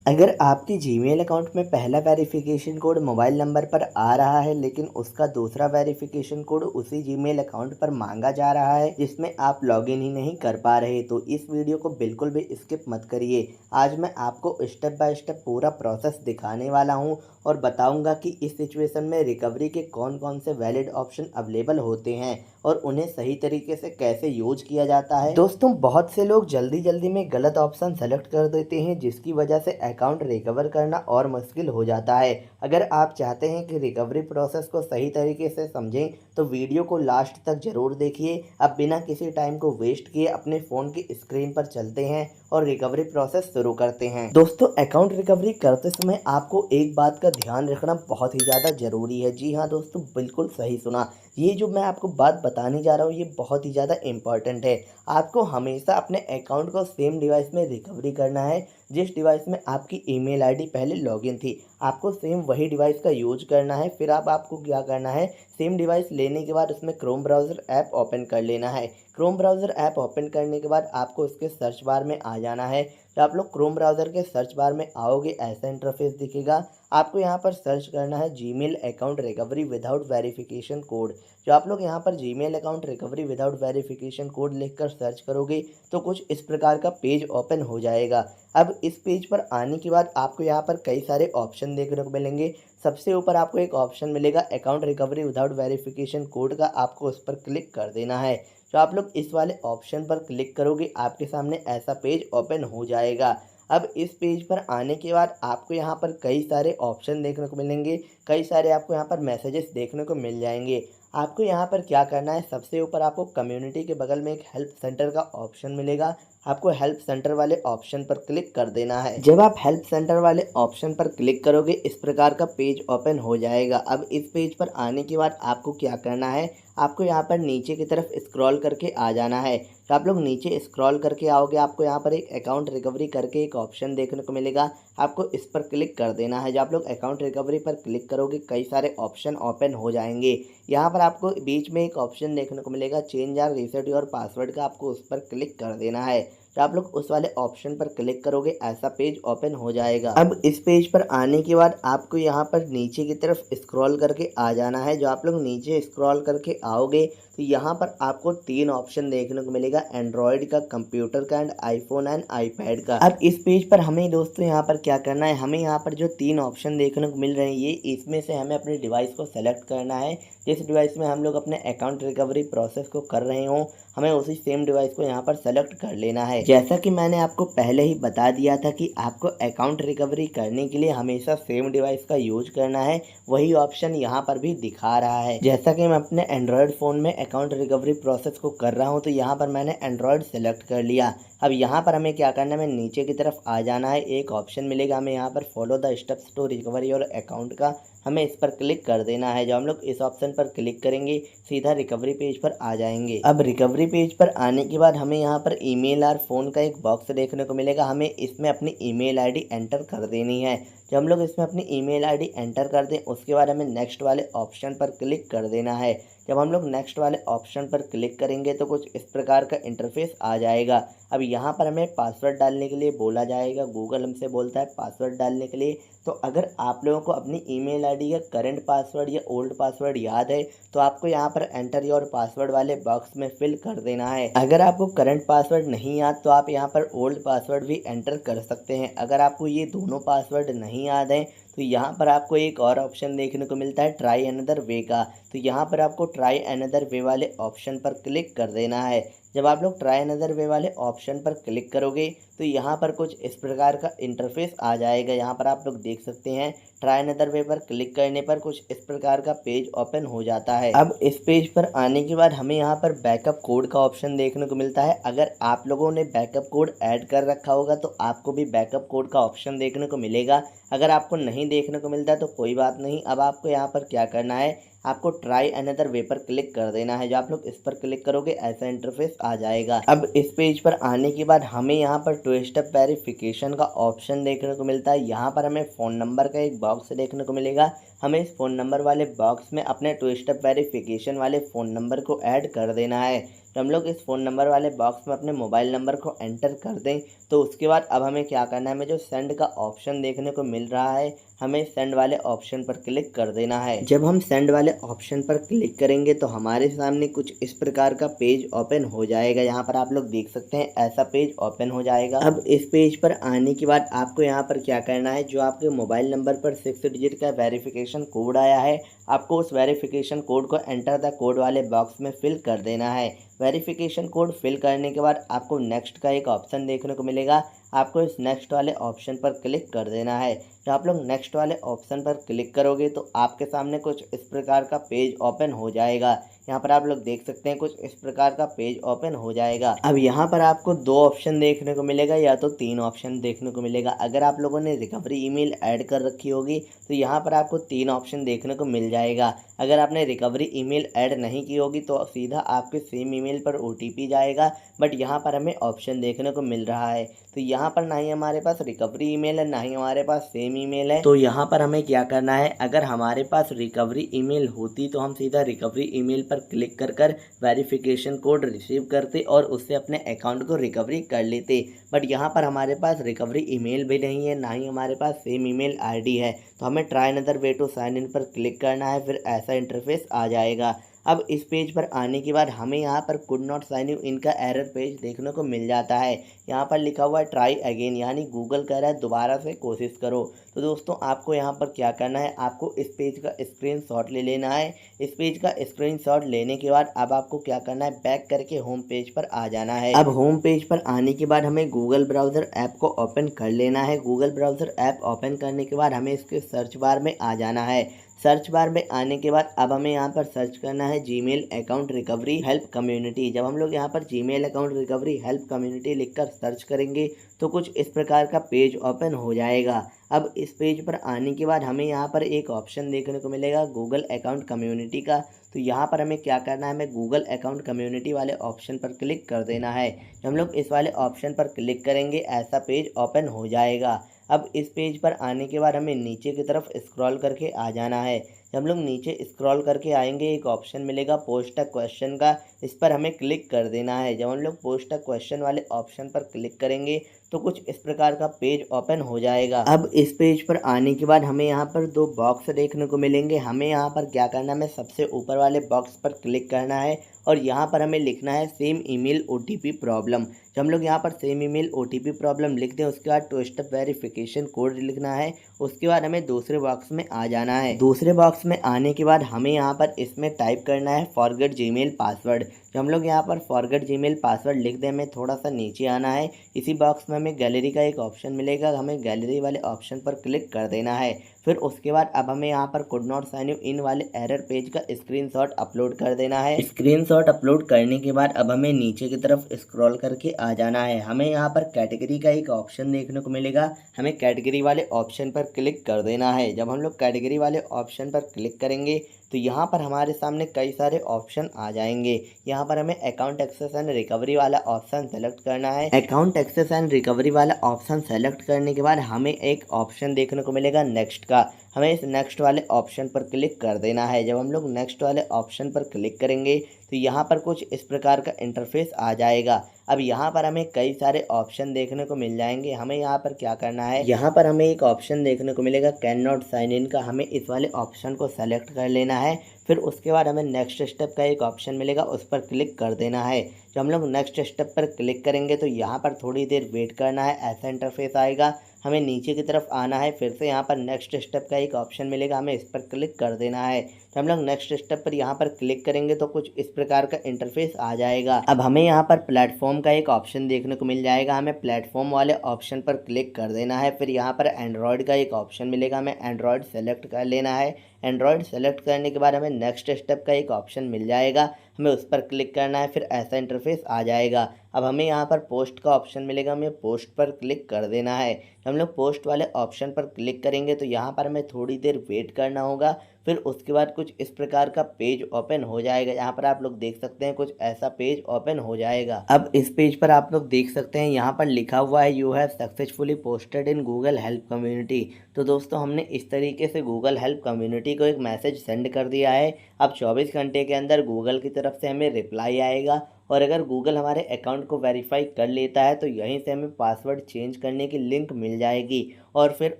अगर आपके Gmail account में पहला वेरिफिकेशन कोड मोबाइल नंबर पर आ रहा है लेकिन उसका दूसरा वेरिफिकेशन कोड उसी जीमेल अकाउंट पर मांगा जा रहा है जिसमें आप लॉगिन ही नहीं कर पा रहे, तो इस वीडियो को बिल्कुल भी स्किप मत करिए। आज मैं आपको स्टेप बाय स्टेप पूरा प्रोसेस दिखाने वाला हूं और बताऊंगा कि इस सिचुएशन में रिकवरी के कौन कौन से वैलिड ऑप्शन अवेलेबल होते हैं और उन्हें सही तरीके से कैसे यूज किया जाता है। दोस्तों, बहुत से लोग जल्दी जल्दी में गलत ऑप्शन सेलेक्ट कर देते हैं जिसकी वजह से अकाउंट रिकवर करना और मुश्किल हो जाता है। अगर आप चाहते हैं कि रिकवरी प्रोसेस को सही तरीके से समझें तो वीडियो को लास्ट तक जरूर देखिए। अब बिना किसी टाइम को वेस्ट किए अपने फ़ोन की स्क्रीन पर चलते हैं और रिकवरी प्रोसेस शुरू करते हैं। दोस्तों, अकाउंट रिकवरी करते समय आपको एक बात का ध्यान रखना बहुत ही ज़्यादा ज़रूरी है। जी हाँ दोस्तों, बिल्कुल सही सुना। ये जो मैं आपको बात बताने जा रहा हूँ ये बहुत ही ज़्यादा इम्पॉर्टेंट है। आपको हमेशा अपने अकाउंट को सेम डिवाइस में रिकवरी करना है जिस डिवाइस में आपकी ईमेल आईडी पहले लॉगिन थी। आपको सेम वही डिवाइस का यूज करना है। फिर अब आपको क्या करना है, सेम डिवाइस लेने के बाद उसमें क्रोम ब्राउज़र ऐप ओपन कर लेना है। क्रोम ब्राउज़र ऐप ओपन करने के बाद आपको उसके सर्च बार में आ जाना है। जब आप लोग क्रोम ब्राउज़र के सर्च बार में आओगे ऐसा इंटरफेस दिखेगा। आपको यहाँ पर सर्च करना है Gmail account recovery without verification code. जो आप लोग यहाँ पर Gmail account recovery without verification code लिखकर सर्च करोगे तो कुछ इस प्रकार का पेज ओपन हो जाएगा। अब इस पेज पर आने के बाद आपको यहाँ पर कई सारे ऑप्शन देखने को मिलेंगे। सबसे ऊपर आपको एक ऑप्शन मिलेगा account recovery without verification code का, आपको उस पर क्लिक कर देना है। तो आप लोग इस वाले ऑप्शन पर क्लिक करोगे आपके सामने ऐसा पेज ओपन हो जाएगा। अब इस पेज पर आने के बाद आपको यहाँ पर कई सारे ऑप्शन देखने को मिलेंगे, कई सारे आपको यहाँ पर मैसेजेस देखने को मिल जाएंगे। आपको यहाँ पर क्या करना है, सबसे ऊपर आपको कम्युनिटी के बगल में एक हेल्प सेंटर का ऑप्शन मिलेगा। आपको हेल्प सेंटर वाले ऑप्शन पर क्लिक कर देना है। जब आप हेल्प सेंटर वाले ऑप्शन पर क्लिक करोगे इस प्रकार का पेज ओपन हो जाएगा। अब इस पेज पर आने के बाद आपको क्या करना है, आपको यहाँ पर नीचे की तरफ स्क्रॉल करके आ जाना है। तो आप लोग नीचे स्क्रॉल करके आओगे, आपको यहाँ पर एक अकाउंट रिकवरी करके एक ऑप्शन देखने को मिलेगा। आपको इस पर क्लिक कर देना है। जब आप लोग अकाउंट रिकवरी पर क्लिक करोगे कई सारे ऑप्शन ओपन हो जाएंगे। यहाँ पर आपको बीच में एक ऑप्शन देखने को मिलेगा चेंज या रीसेट योर पासवर्ड का, आपको उस पर क्लिक कर देना है। तो आप लोग उस वाले ऑप्शन पर क्लिक करोगे ऐसा पेज ओपन हो जाएगा। अब इस पेज पर आने के बाद आपको यहाँ पर नीचे की तरफ स्क्रॉल करके आ जाना है। जो आप लोग नीचे स्क्रॉल करके आओगे तो यहाँ पर आपको तीन ऑप्शन देखने को मिलेगा, एंड्रॉयड का, कंप्यूटर का एंड आईफोन एंड आईपैड का। अब इस पेज पर हमें दोस्तों यहाँ पर क्या करना है, हमें यहाँ पर जो तीन ऑप्शन देखने को मिल रहे हैं ये इसमें से हमें अपने डिवाइस को सेलेक्ट करना है। जिस डिवाइस में हम लोग अपने अकाउंट रिकवरी प्रोसेस को कर रहे हों हमें उसी सेम डिवाइस को यहाँ पर सेलेक्ट कर लेना है। जैसा कि मैंने आपको पहले ही बता दिया था कि आपको अकाउंट रिकवरी करने के लिए हमेशा सेम डिवाइस का यूज करना है, वही ऑप्शन यहाँ पर भी दिखा रहा है। जैसा कि मैं अपने एंड्रॉयड फ़ोन में अकाउंट रिकवरी प्रोसेस को कर रहा हूँ तो यहाँ पर मैंने एंड्रॉयड सेलेक्ट कर लिया। अब यहाँ पर हमें क्या करना है, हमें नीचे की तरफ आ जाना है। एक ऑप्शन मिलेगा हमें यहाँ पर follow the steps to recover your account का, हमें इस पर क्लिक कर देना है। जब हम लोग इस ऑप्शन पर क्लिक करेंगे सीधा रिकवरी पेज पर आ जाएंगे। अब रिकवरी पेज पर आने के बाद हमें यहाँ पर ईमेल और फ़ोन का एक बॉक्स देखने को मिलेगा, हमें इसमें अपनी ईमेल आईडी एंटर कर देनी है। जब हम लोग इसमें अपनी ईमेल आईडी एंटर कर दें उसके बाद हमें नेक्स्ट वाले ऑप्शन पर क्लिक कर देना है। जब हम लोग नेक्स्ट वाले ऑप्शन पर क्लिक करेंगे तो कुछ इस प्रकार का इंटरफेस आ जाएगा। अब यहाँ पर हमें पासवर्ड डालने के लिए बोला जाएगा, गूगल हमसे बोलता है पासवर्ड डालने के लिए। तो अगर आप लोगों को अपनी ईमेल आईडी का करंट पासवर्ड या ओल्ड पासवर्ड याद है तो आपको यहाँ पर एंटर योर पासवर्ड वाले बॉक्स में फिल कर देना है। अगर आपको करंट पासवर्ड नहीं याद तो आप यहाँ पर ओल्ड पासवर्ड भी एंटर कर सकते हैं। अगर आपको ये दोनों पासवर्ड नहीं याद है तो यहाँ पर आपको एक और ऑप्शन देखने को मिलता है ट्राई अनदर वे का, तो यहाँ पर आपको ट्राई अनदर वे वाले ऑप्शन पर क्लिक कर देना है। जब आप लोग ट्राई अनदर वे वाले ऑप्शन पर क्लिक करोगे तो यहाँ पर कुछ इस प्रकार का इंटरफेस आ जाएगा। यहाँ पर आप लोग देख सकते हैं ट्राई अनदर वे पर क्लिक करने पर कुछ इस प्रकार का पेज ओपन हो जाता है। अब इस पेज पर आने के बाद हमें यहाँ पर बैकअप कोड का ऑप्शन देखने को मिलता है। अगर आप लोगों ने बैकअप कोड ऐड कर रखा होगा तो आपको भी बैकअप कोड का ऑप्शन देखने को मिलेगा। अगर आपको नहीं देखने को मिलता तो कोई बात नहीं। अब आपको यहाँ पर क्या करना है, आपको ट्राई अनदर वे पर क्लिक कर देना है। जो आप लोग इस पर क्लिक करोगे ऐसा इंटरफेस आ जाएगा। अब इस पेज पर आने के बाद हमें यहाँ पर टू स्टेप वेरिफिकेशन का ऑप्शन देखने को मिलता है। यहाँ पर हमें फ़ोन नंबर का एक बॉक्स देखने को मिलेगा, हमें इस फ़ोन नंबर वाले बॉक्स में अपने टू स्टेप वेरिफिकेशन वाले फ़ोन नंबर को ऐड कर देना है। तो हम लोग इस फ़ोन नंबर वाले बॉक्स में अपने मोबाइल नंबर को एंटर कर दें तो उसके बाद अब हमें क्या करना है, हमें जो सेंड का ऑप्शन देखने को मिल रहा है हमें सेंड वाले ऑप्शन पर क्लिक कर देना है। जब हम सेंड वाले ऑप्शन पर क्लिक करेंगे तो हमारे सामने कुछ इस प्रकार का पेज ओपन हो जाएगा। यहाँ पर आप लोग देख सकते हैं ऐसा पेज ओपन हो जाएगा। अब इस पेज पर आने के बाद आपको यहाँ पर क्या करना है, जो आपके मोबाइल नंबर पर 6 डिजिट का वेरिफिकेशन कोड आया है आपको उस वेरिफिकेशन कोड को एंटर द कोड वाले बॉक्स में फिल कर देना है। वेरिफिकेशन कोड फिल करने के बाद आपको नेक्स्ट का एक ऑप्शन देखने को मिलेगा, आपको इस नेक्स्ट वाले ऑप्शन पर क्लिक कर देना है। जब आप लोग नेक्स्ट वाले ऑप्शन पर क्लिक करोगे तो आपके सामने कुछ इस प्रकार का पेज ओपन हो जाएगा। यहाँ पर आप लोग देख सकते हैं कुछ इस प्रकार का पेज ओपन हो जाएगा। अब यहाँ पर आपको 2 ऑप्शन देखने को मिलेगा या तो 3 ऑप्शन देखने को मिलेगा। अगर आप लोगों ने रिकवरी ईमेल ऐड कर रखी होगी तो यहाँ पर आपको 3 ऑप्शन देखने को मिल जाएगा। अगर आपने रिकवरी ईमेल ऐड नहीं की होगी तो सीधा आपके सेम ईमेल पर OTP जाएगा, बट यहाँ पर हमें ऑप्शन देखने को मिल रहा है। तो यहाँ पर ना ही हमारे पास रिकवरी ईमेल है ना ही हमारे पास सेम ईमेल है। तो यहाँ पर हमें क्या करना है, अगर हमारे पास रिकवरी ईमेल होती तो हम सीधा रिकवरी ईमेल पर क्लिक कर वेरिफिकेशन कोड रिसीव करते और उससे अपने अकाउंट को रिकवरी कर लेते। बट यहाँ पर हमारे पास रिकवरी ईमेल भी नहीं है ना ही हमारे पास सेम ईमेल ID है। तो हमें try another way to sign in पर क्लिक करना है, फिर ऐसा इंटरफेस आ जाएगा। अब इस पेज पर आने के बाद हमें यहाँ पर could not sign you in का एरर पेज देखने को मिल जाता है। यहाँ पर लिखा हुआ है ट्राई अगेन, यानी गूगल कह रहा है दोबारा से कोशिश करो। तो दोस्तों आपको यहाँ पर क्या करना है, आपको इस पेज का स्क्रीनशॉट ले लेना है। इस पेज का स्क्रीनशॉट लेने के बाद अब आपको क्या करना है, बैक करके होम पेज पर आ जाना है। अब होम पेज पर आने के बाद हमें गूगल ब्राउज़र ऐप को ओपन कर लेना है। गूगल ब्राउज़र ऐप ओपन करने के बाद हमें इसके सर्च बार में आ जाना है। सर्च बार में आने के बाद अब हमें यहाँ पर सर्च करना है Gmail account recovery help community. जब हम लोग यहाँ पर Gmail account recovery help community लिखकर सर्च करेंगे तो कुछ इस प्रकार का पेज ओपन हो जाएगा। अब इस पेज पर आने के बाद हमें यहाँ पर एक ऑप्शन देखने को मिलेगा गूगल अकाउंट कम्युनिटी का। तो यहाँ पर हमें क्या करना है, हमें गूगल अकाउंट कम्युनिटी वाले ऑप्शन पर क्लिक कर देना है। जब हम लोग इस वाले ऑप्शन पर क्लिक करेंगे ऐसा पेज ओपन हो जाएगा। अब इस पेज पर आने के बाद हमें नीचे की तरफ स्क्रॉल करके आ जाना है। जब हम लोग नीचे स्क्रॉल करके आएंगे एक ऑप्शन मिलेगा पोस्ट अ क्वेश्चन का, इस पर हमें क्लिक कर देना है। जब हम लोग पोस्ट अ क्वेश्चन वाले ऑप्शन पर क्लिक करेंगे तो कुछ इस प्रकार का पेज ओपन हो जाएगा। अब इस पेज पर आने के बाद हमें यहाँ पर 2 बॉक्स देखने को मिलेंगे। हमें यहाँ पर क्या करना है, हमें सबसे ऊपर वाले बॉक्स पर क्लिक करना है और यहाँ पर हमें लिखना है सेम ईमेल OTP प्रॉब्लम। जब हम लोग यहाँ पर सेम ईमेल OTP प्रॉब्लम लिख दें उसके बाद 2 स्टेप वेरिफिकेशन कोड लिखना है। उसके बाद हमें दूसरे बॉक्स में आ जाना है। दूसरे बॉक्स में आने के बाद हमें यहाँ पर इसमें टाइप करना है फॉरगेट जीमेल पासवर्ड। जब हम लोग यहाँ पर फॉरगेट जीमेल पासवर्ड लिख दें हमें थोड़ा सा नीचे आना है। इसी बॉक्स में हमें गैलरी का एक ऑप्शन मिलेगा, हमें गैलरी वाले ऑप्शन पर क्लिक कर देना है। फिर उसके बाद अब हमें यहाँ पर could not sign you in वाले एरर पेज का स्क्रीनशॉट अपलोड कर देना है। स्क्रीनशॉट अपलोड करने के बाद अब हमें नीचे की तरफ स्क्रॉल करके आ जाना है। हमें यहाँ पर कैटेगरी का एक ऑप्शन देखने को मिलेगा, हमें कैटेगरी वाले ऑप्शन पर क्लिक कर देना है। जब हम लोग कैटेगरी वाले ऑप्शन पर क्लिक करेंगे तो यहाँ पर हमारे सामने कई सारे ऑप्शन आ जाएंगे। यहाँ पर हमें अकाउंट एक्सेस एंड रिकवरी वाला ऑप्शन सेलेक्ट करना है। अकाउंट एक्सेस एंड रिकवरी वाला ऑप्शन सेलेक्ट करने के बाद हमें एक ऑप्शन देखने को मिलेगा नेक्स्ट का, हमें इस नेक्स्ट वाले ऑप्शन पर क्लिक कर देना है। जब हम लोग नेक्स्ट वाले ऑप्शन पर क्लिक करेंगे तो यहाँ पर कुछ इस प्रकार का इंटरफेस आ जाएगा। अब यहाँ पर हमें कई सारे ऑप्शन देखने को मिल जाएंगे। हमें यहाँ पर क्या करना है, यहाँ पर हमें एक ऑप्शन देखने को मिलेगा कैन नॉट साइन इन का, हमें इस वाले ऑप्शन को सेलेक्ट कर लेना है। फिर उसके बाद हमें नेक्स्ट स्टेप का एक ऑप्शन मिलेगा उस पर क्लिक कर देना है। जब हम लोग नेक्स्ट स्टेप पर क्लिक करेंगे तो यहाँ पर थोड़ी देर वेट करना है, ऐसा इंटरफेस आएगा। हमें नीचे की तरफ आना है, फिर से यहाँ पर नेक्स्ट स्टेप का एक ऑप्शन मिलेगा, हमें इस पर क्लिक कर देना है। तो हम लोग नेक्स्ट स्टेप पर यहाँ पर क्लिक करेंगे तो कुछ इस प्रकार का इंटरफेस आ जाएगा। अब हमें यहाँ पर प्लेटफॉर्म का एक ऑप्शन देखने को मिल जाएगा, हमें प्लेटफॉर्म वाले ऑप्शन पर क्लिक कर देना है। फिर यहाँ पर एंड्रॉयड का एक ऑप्शन मिलेगा, हमें एंड्रॉयड सेलेक्ट कर लेना है। एंड्रॉयड सेलेक्ट करने के बाद हमें नेक्स्ट स्टेप का एक ऑप्शन मिल जाएगा, हमें उस पर क्लिक करना है। फिर ऐसा इंटरफेस आ जाएगा। अब हमें यहाँ पर पोस्ट का ऑप्शन मिलेगा, हमें पोस्ट पर क्लिक कर देना है। हम लोग पोस्ट वाले ऑप्शन पर क्लिक करेंगे तो यहाँ पर हमें थोड़ी देर वेट करना होगा। फिर उसके बाद कुछ इस प्रकार का पेज ओपन हो जाएगा। यहाँ पर आप लोग देख सकते हैं कुछ ऐसा पेज ओपन हो जाएगा। अब इस पेज पर आप लोग देख सकते हैं यहाँ पर लिखा हुआ है you have successfully posted in Google help community. तो दोस्तों हमने इस तरीके से गूगल हेल्प कम्युनिटी को एक मैसेज सेंड कर दिया है। अब 24 घंटे के अंदर गूगल की तरफ से हमें रिप्लाई आएगा और अगर गूगल हमारे अकाउंट को वेरीफाई कर लेता है तो यहीं से हमें पासवर्ड चेंज करने की लिंक मिल जाएगी और फिर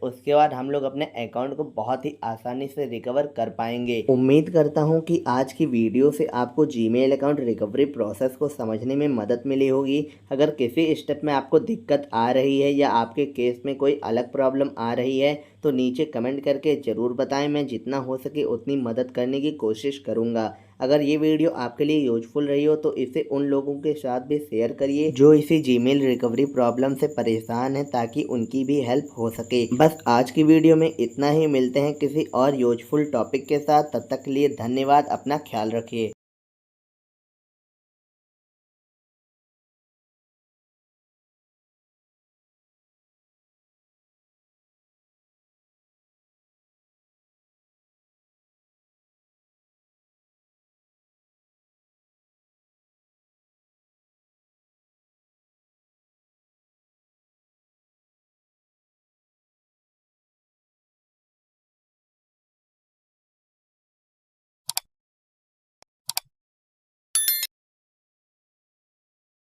उसके बाद हम लोग अपने अकाउंट को बहुत ही आसानी से रिकवर कर पाएंगे। उम्मीद करता हूँ कि आज की वीडियो से आपको जीमेल अकाउंट रिकवरी प्रोसेस को समझने में मदद मिली होगी। अगर किसी स्टेप में आपको दिक्कत आ रही है या आपके केस में कोई अलग प्रॉब्लम आ रही है तो नीचे कमेंट करके ज़रूर बताएं। मैं जितना हो सके उतनी मदद करने की कोशिश करूँगा। अगर ये वीडियो आपके लिए यूजफुल रही हो तो इसे उन लोगों के साथ भी शेयर करिए जो इसी जीमेल रिकवरी प्रॉब्लम से परेशान हैं, ताकि उनकी भी हेल्प हो सके। बस आज की वीडियो में इतना ही। मिलते हैं किसी और यूजफुल टॉपिक के साथ। तब तक के लिए धन्यवाद। अपना ख्याल रखिए।